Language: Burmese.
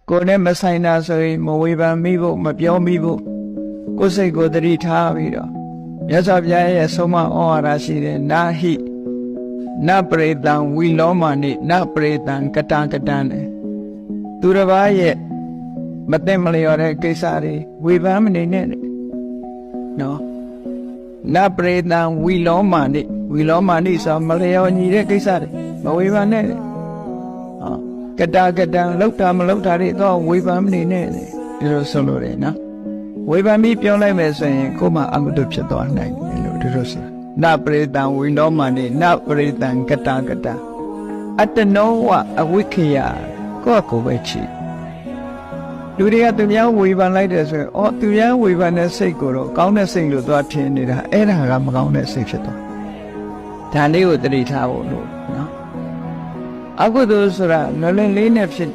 ကိုယ်နဲ့မဆိုင်တာဆိုရင်မဝေဖန်မိဖို့မပြောမိဖို့ကိုယ်စိတ်ကိုသတိထားပြီးတော့မြတ်စွာဘုရားရဲ့ဆုံးမဩဝါဒရှိတဲ့နာဟိနပရိတံဝီလောမာနိနပရိတံကတံကတံနဲ့သူတစ်ပါးရဲ့မသိမလျော်တဲ့ကိစ္စတွေဝေဖန်မနေနဲ့နော်နပရိတံဝီလောမာနိဆိုမလျော်ညီတဲ့ကိစ္စတွေမဝေဖန်နဲ့ကတကတံလောက်တာမလောက်တာတွေတော့ဝေဖန်မနေနဲ့ဒီလိုဆိုလို့ရတယ်နော်ဝေဖန်ပြီးပြောလိုက်မယ်ဆိုရင်ကိုယ်မှအကုသိုလ်ဖြစ်သွားနိုင်တယ်လို့ဒီလိုဆိုနပရိတံဝိနောမနိနပရိတံကတကတအတ္တနောဝအဝိခေယကိုယ့်ကိုယ်ပဲချီလူတွေကသူများဝေဖန်လိုက်တယ်ဆိုရင်သူများဝေဖန်တဲ့စိတ်ကိုတော့ကောင်းတဲ့စိတ်လို့သွားထင်နေတာအဲ့ဒါကမကောင်းတဲ့စိတ်ဖြစ်သွားဒါလေးကိုသတိထားဖို့လို့နော်အကုသိုလ်ဆိုတာလွယ်လွယ်လေးနဲ့ဖြစ်